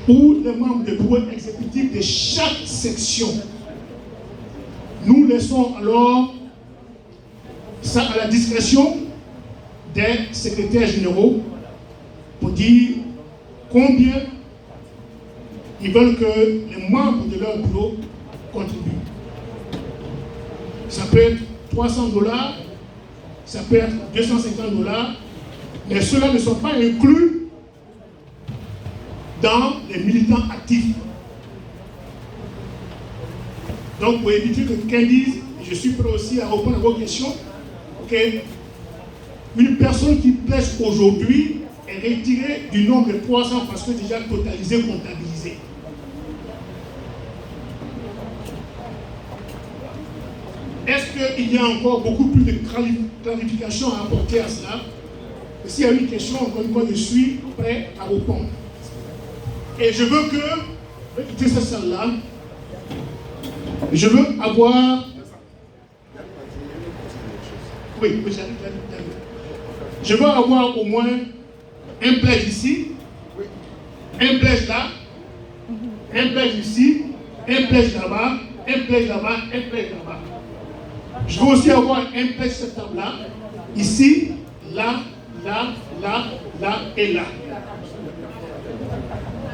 ou les membres de bureau exécutif de chaque section. Nous laissons alors ça à la discrétion des secrétaires généraux pour dire combien ils veulent que les membres de leur bureau contribuent. Ça peut être $300, ça peut être $250, mais ceux-là ne sont pas inclus dans les militants actifs. Donc, pour éviter que quelqu'un dise, je suis prêt aussi à répondre à vos questions, une personne qui pèse aujourd'hui est retirée du nombre de 300 parce que déjà totalisé, comptabilisé. Est-ce qu'il y a encore beaucoup plus de clarifications à apporter à cela? Et s'il y a une question, encore une fois, je suis prêt à répondre. Et je veux quitter cette salle-là, je veux avoir... Oui, j'arrive. Je veux avoir au moins un pledge ici, un pledge là, un pledge ici, un pledge là-bas, un pledge là-bas, un pledge là-bas. Je veux aussi avoir un pledge cette table-là, ici, là, là, là, là et là.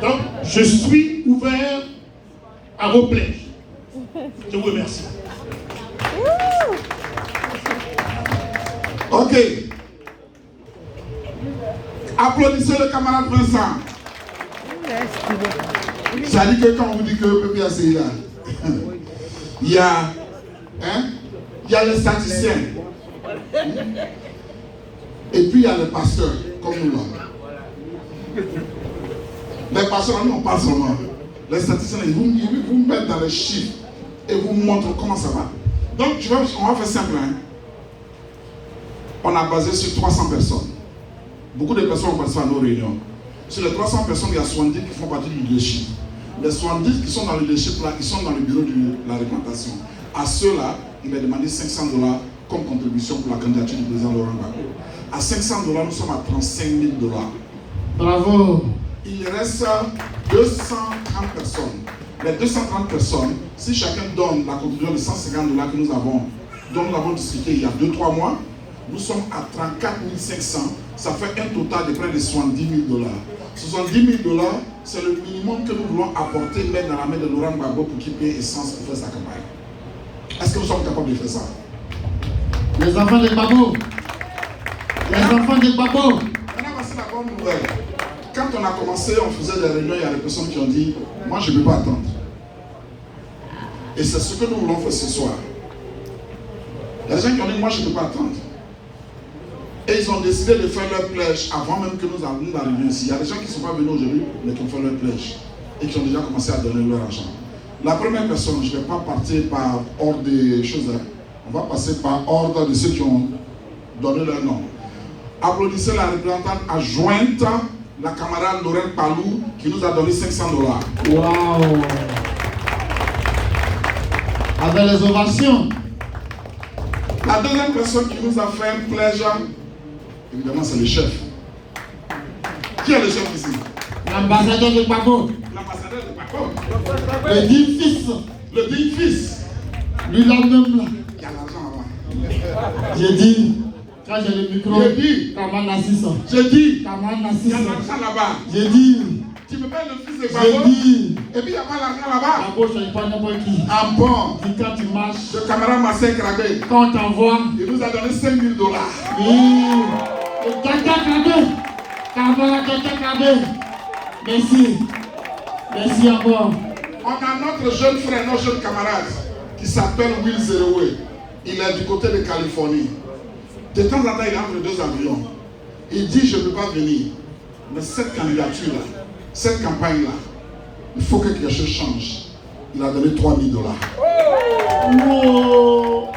Donc, je suis ouvert à vos pledges. Je vous remercie. Ok. Applaudissez le camarade Vincent. Ça dit que quand on vous dit que le peuple est là, il y a les statisticiens. Et puis il y a les pasteurs, comme nous là. Les pasteurs, nous on parle seulement. Les statisticiens, ils vous mettent dans les chiffres et vous montrent comment ça va. Donc on va faire simple. On a basé sur 300 personnes. Beaucoup de personnes ont participé à nos réunions. Sur les 300 personnes, il y a 70 qui font partie du leadership. Les 70 qui sont dans le leadership, là, ils sont dans le bureau de la réglementation. À ceux-là, il a demandé $500 comme contribution pour la candidature du président Laurent Gbagbo. À $500, nous sommes à $35 000. Bravo. Il reste 230 personnes. Les 230 personnes, si chacun donne la contribution de $150 que nous avons, dont nous avons discuté il y a 2-3 mois, nous sommes à 34 500. Ça fait un total de près de $70 000. $70 000, c'est le minimum que nous voulons apporter, mettre dans la main de Laurent Gbagbo pour qu'il paye essence pour faire sa campagne. Est-ce que nous sommes capables de faire ça? Les enfants de Gbagbo. Les enfants de Gbagbo. Maintenant, voici la bonne nouvelle. Quand on a commencé, on faisait des réunions, il y a des personnes qui ont dit, moi je ne peux pas attendre. Et c'est ce que nous voulons faire ce soir. Il y a des gens qui ont dit, moi je ne peux pas attendre. Et ils ont décidé de faire leur pledge avant même que nous arrivions ici. Il y a des gens qui ne sont pas venus aujourd'hui, mais qui ont fait leur pledge et qui ont déjà commencé à donner leur argent. La première personne, je ne vais pas partir par ordre des choses. On va passer par ordre de ceux qui ont donné leur nom. Applaudissez la représentante adjointe, la camarade Lorraine Palou, qui nous a donné $500. Waouh! Avec les ovations. La deuxième personne qui nous a fait un pledge, évidemment, c'est le chef. Qui est le chef ici? L'ambassadeur de Gbagbo. L'ambassadeur de Gbagbo. Le digne fils. Le digne fils. Lui là même là. Il y a l'argent avant. J'ai dit, quand j'ai le micro, j'ai dit, Kaman Nassisa. J'ai dit, Kaman il y a Nassisa. l'argent là-bas. J'ai dit, tu me payes le fils de Gbagbo. j'ai dit, et puis il n'y a pas l'argent là-bas. Gbagbo, je ne sais pas n'importe qui. Ah bon? Dis quand tu marches, Le camarade Marcel Krabé, quand on t'envoie, il nous a donné $5 000. oui. Le Kaka Krabé. Kaman Kaka Krabé. Merci. Merci encore. On a notre jeune frère, notre jeune camarade, qui s'appelle Will Zerowe. Il est du côté de Californie. De temps en temps, il est entre deux avions. Il dit, je ne peux pas venir. Mais cette candidature-là, cette campagne-là, il faut que quelque chose change. Il a donné $3 000. Wow.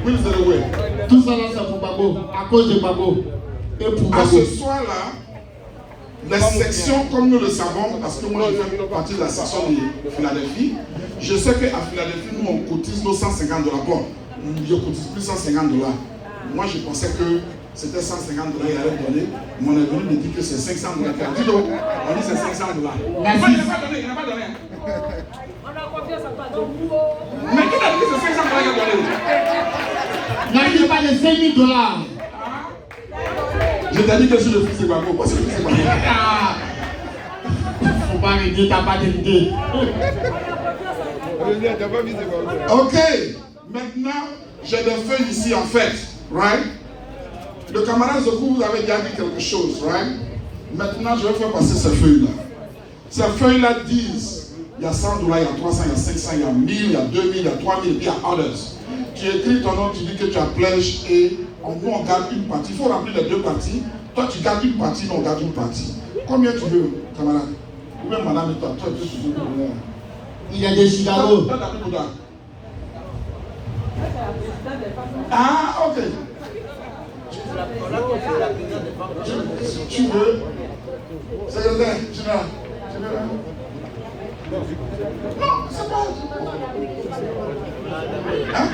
Will Zerowe. Tout ça là, c'est pour Gbagbo. À cause de Gbagbo. Et pour À Gbagbo. ce soir-là, les sections, comme nous le savons, parce que moi je fais partie de la section de Philadelphie, je sais qu'à Philadelphie, nous on cotise nos $150. Bon, je cotise plus $150. Moi je pensais que c'était $150, il allait donner, mais on est venu me dire que c'est $500. Dis donc, on dit c'est $500. Il n'a pas donné, il n'a pas donné. On a confiance en toi. Mais qui t'a dit que c'est $500 qu'il a donné? N'arrive pas les $5 000. Je t'ai dit que je suis le fils de Gbagbo. Pourquoi c'est le fils de Gbagbo? Faut pas me dire, t'as pas d'idée. Ok, maintenant, j'ai des feuilles ici en fait, right? Le camarade Zokou vous avait déjà dit quelque chose, right? Maintenant, je vais faire passer ces feuilles-là. Ces feuilles-là disent, il y a 100 $, il y a 300, il y a 500, il y a 1000, il y a 2000, il y a 3000, il y a others. Tu écris ton nom, tu dis que tu as pledge et en gros on garde une partie. Il faut remplir les deux parties. Toi tu gardes une partie, nous on garde une partie. Combien tu veux, camarade? Ou même madame et toi, tu veux. Il y a des Chicago. Ah, ok. Tu veux? Secrétaire, général. Non, c'est pas. Hein?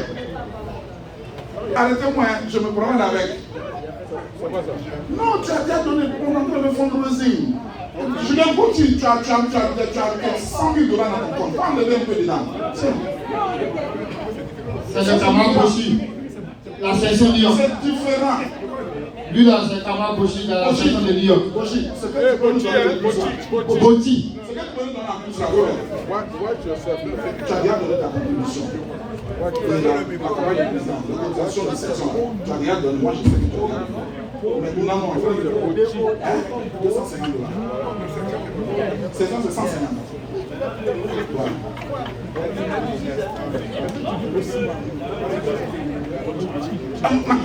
Arrêtez-moi, je me promène avec. Non, tu as déjà donné pour rentrer le fundraising. Je l'ai compris, tu as 100 000 $ dans ton compte. Pas enlever un peu dedans. C'est le camarade Boshi. La section de New York. C'est différent. Lui là, c'est le camarade Boshi dans la section de New York. Boshi, c'est que tu peux nous donner le Boti. C'est que tu peux nous donner en plus la tu as déjà donné ta contribution. L'organisation de section, tu as déjà donné. Moi, je sais que tu as donné. Maintenant, non, il faut le 250 $. C'est 150. Voilà.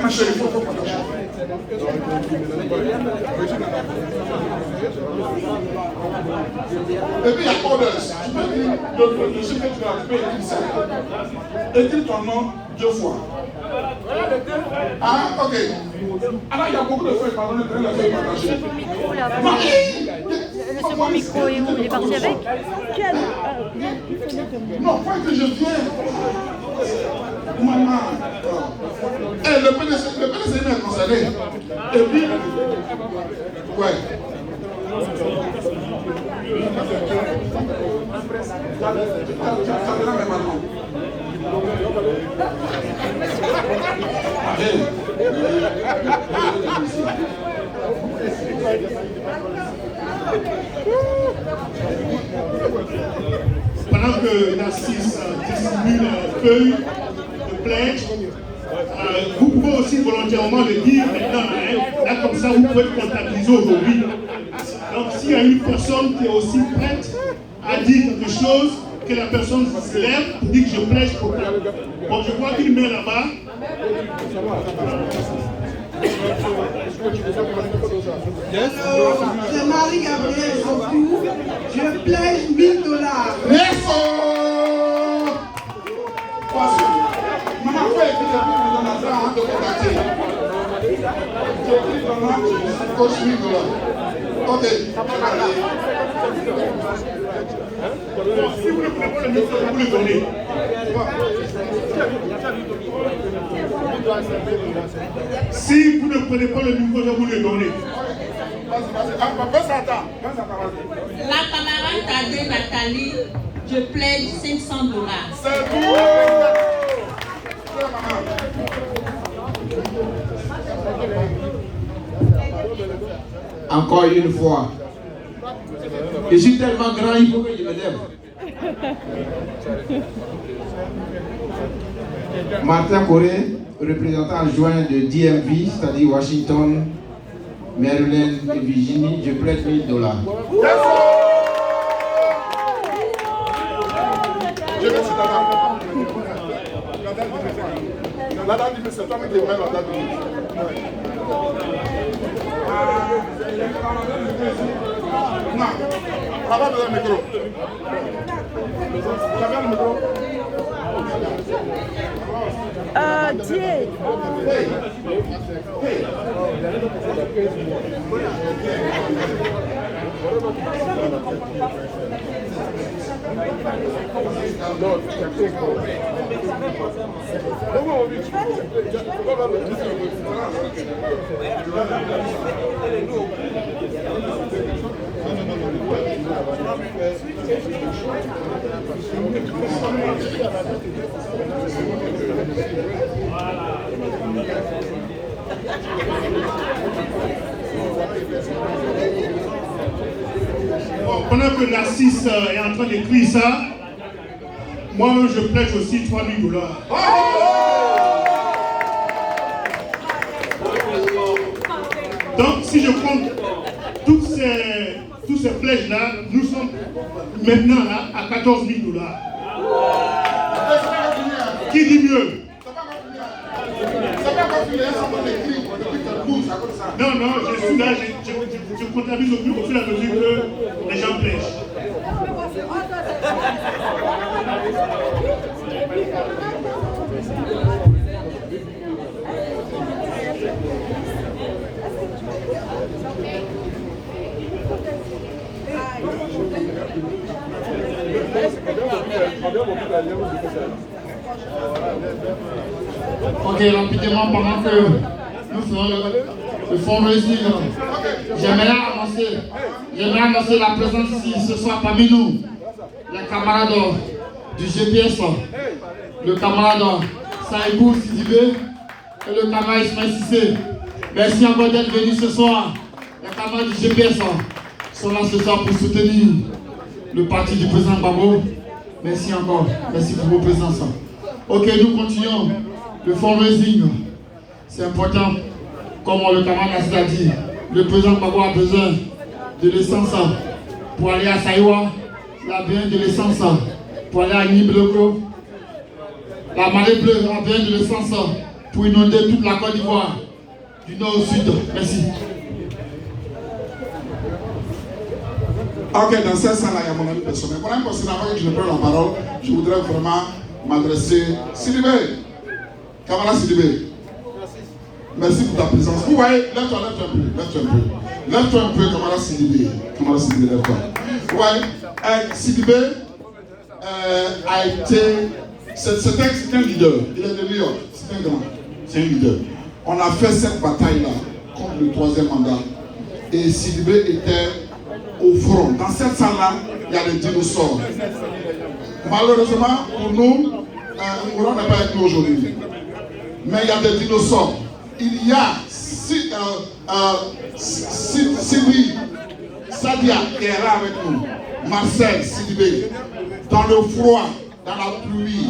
Ma chérie, il faut partager. Et puis il y a others. Tu peux dire le chiffre que tu as, tu peux écrire ça. Écris ton nom 2 fois. Ah, ok. Alors il y a beaucoup de feuilles, pardon, les feuilles partagées. Le second micro est où? Il est parti avec? Non, pas que je viens. Maman. Eh, le PDC est concerné. Et puis, ouais. Pendant que Narcisse distribue la feuille de pledge, vous pouvez aussi volontairement le dire maintenant. Là, comme ça, vous pouvez le comptabiliser aujourd'hui. Donc, s'il y a une personne qui est aussi prête à dire quelque chose, que la personne se lève pour dire que je pledge pour ça. Bon, je vois qu'il met là-bas. C'est Marie-Gabrielle Jocourt. Je pledge $1000. Merci. Maman, faut écrire le plus de l'argent de contacter. Tu écris ton nom, tu coches $1000. Ok. Si vous ne prenez pas le micro, vous le donnez. Si vous ne prenez pas le micro, vous le donnez. La camarade Tadé Nathalie, je plaide $500. C'est vous. Encore une fois. Je suis tellement grand, il faut que je me lève. Martin Corée, représentant adjoint de DMV, c'est-à-dire Washington, Maryland et Virginie, je plaide $1000. Je vais sur la dame du c'est toi qui te mets la dame du non, là-bas, le micro. J'avais le micro. Dieu. Bon, pendant que Narcisse est en train d'écrire ça, moi-même je pledge aussi $3000. Donc si je compte toutes ces tous ces flèches-là, nous sommes maintenant là à 14 000 $. Qui dit mieux? Non, non, je suis là, je comptabilise au fur et à mesure que les gens plèchent. Ok, rapidement, pendant que nous faisons le fundraising, j'aimerais annoncer la présence ici ce soir parmi nous, les camarades du GPS, le camarade Saïbou Sidibé et le camarade Ismaël Sissé. Merci encore d'être venus ce soir. Les camarades du GPS sont là ce soir pour soutenir le parti du président Gbagbo. Merci encore. Merci pour vos présences. Ok, nous continuons. Le fundraising, c'est important. Comme le camarade Nassi a dit, le président Gbagbo a besoin de l'essence pour aller à Saïwa. Il a besoin de l'essence pour aller à Nibloko. La marée bleue a besoin de l'essence pour inonder toute la Côte d'Ivoire, du nord au sud. Merci. Ok, dans ce sens-là, il y a mon ami personnel. Mon ami personnel, avant que je ne prenne la parole, je voudrais vraiment m'adresser. Sidibé, camarade Sidibé, merci pour ta présence. Vous voyez, lève-toi un peu. Lève-toi un peu, camarade Sidibé. Camarade Sidibé, lève-toi. Vous voyez, Sidibé a été. C'est un leader. Il est de New York. C'est un grand. C'est un leader. On a fait cette bataille-là contre le 3e mandat. Et Sidibé était au front. Dans cette salle-là, il y a des dinosaures. Malheureusement, pour nous, Moura n'est pas avec nous aujourd'hui. Mais il y a des dinosaures. Il y a Sidi Sadia qui est là avec nous. Marcel Sidibé. Dans le froid, dans la pluie,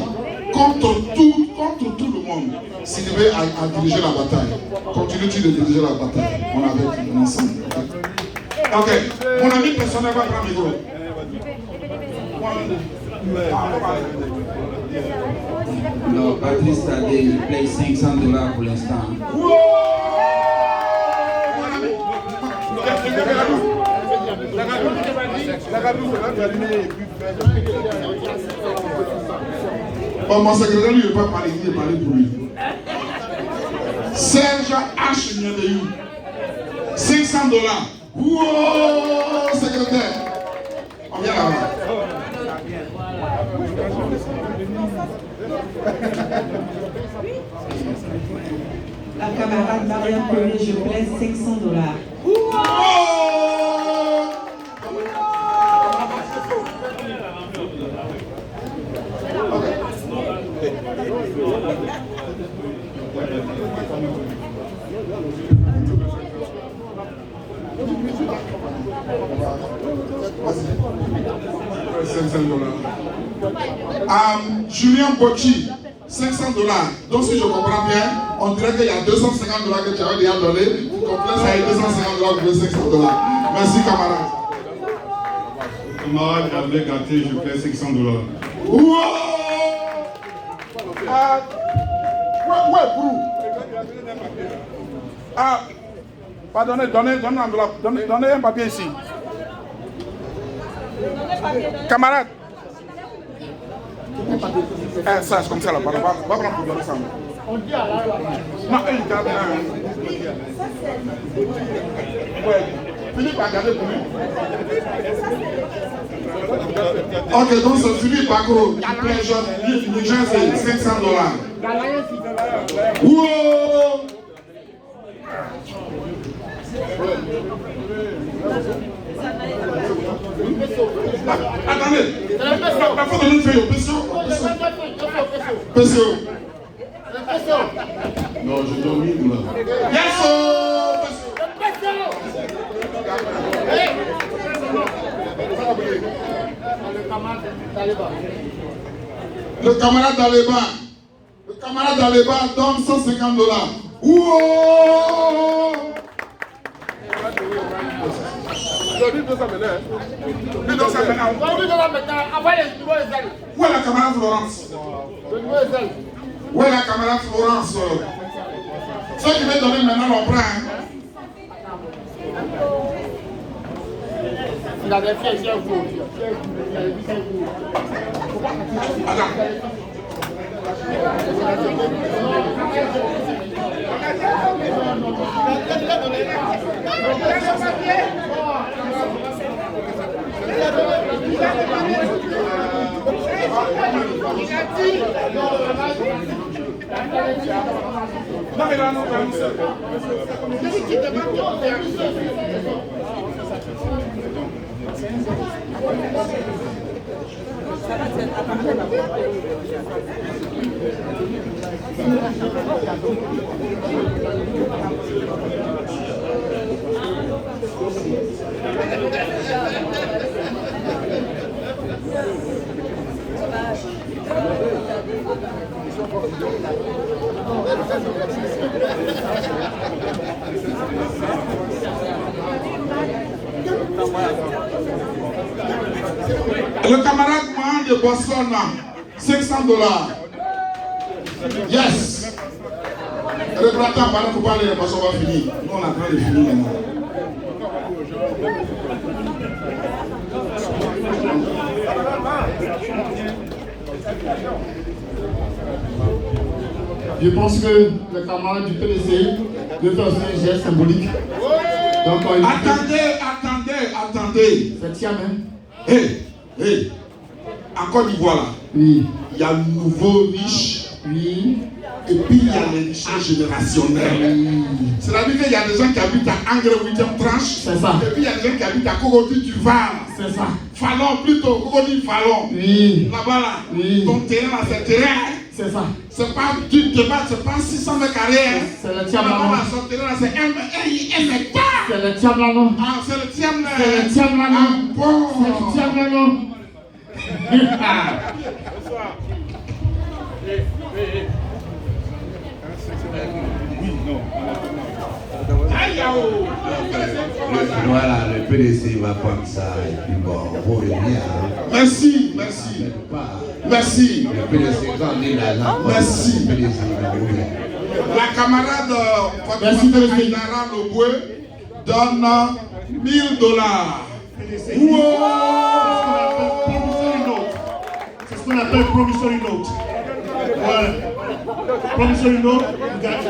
contre tout le monde. Sidibé a dirigé la bataille. Continue-tu de diriger la bataille? On est avec nous ensemble. Ok, mon ami personnel va prendre le micro. Non, Patrice Tadé, il paye $500 pour l'instant. Bon, mon secrétaire, lui, il ne peut pas parler, il parler pour lui. Serge H. Nyadeyou, $500. Wow, secrétaire. On vient là-bas. La camarade Marianne Pelé, je plaise $500. Julien Bocci, $500. Donc si je comprends bien, on dirait qu'il y a $250 que tu avais déjà donné. Pour compléter, ça y est $250 pour $500. Merci camarade. Camarade Hervé Gâté, je paie $500. Wow! Ouais, Brou. Pardonnez, donnez un papier ici. Camarade. Ça, c'est comme ça là, pardon. Va prendre pour donner ça. On dit à la. Non, il garde là. Ouais. Philippe a gardé pour lui. Ok, donc c'est Philippe Agro qui paie New Jersey $500. Wow! Attendez, il faut donner une feuille au PCO. Non, je domine là. Yes, Le camarade d'Aleba. Le camarade d'Aleba donne $150. Wow! Où est la camarade Florence? Où est la camarade Florence? Ceux qui veulent donner maintenant, on prend. Il avait fait chez vous. Le camarade Mohan de Boston, $500. Yes. Le printemps, pendant que vous parlez de Boston, on va finir. Nous, on est en train de finir maintenant. Je pense que le camarade du PDC veut faire un geste symbolique. Donc, attendez. C'est tien même. Hey. En Côte d'Ivoire, là, oui. Il y a le nouveau riche. Oui. Et puis il y a les richesses générationnelles. Oui. C'est-à-dire qu'il y a des gens qui habitent à Angre 8e tranche. C'est ça. Et puis il y a des gens qui habitent à Cogodi du Var. C'est ça. Fallon plutôt, Cogodi Fallon. Oui. Là-bas là. Oui. Ton terrain là, c'est terrain. C'est ça. C'est pas du débat, c'est pas 600 mètres carrés. C'est le tiers là. Son terrain là, c'est un hectare. C'est le tiers là, non? Ah, c'est le tiers là. C'est le tiers là, non? Ah, bon. C'est le tiers là, non? Voilà, le PDC va prendre ça et puis bon, on va revenir. Merci. Le PDC va emmener l'argent. Merci. Le PDC va revenir. La camarade Aïdara Loboué donne $1000. C'est ce qu'on appelle promissory note. Voilà. Promissory note, you got it.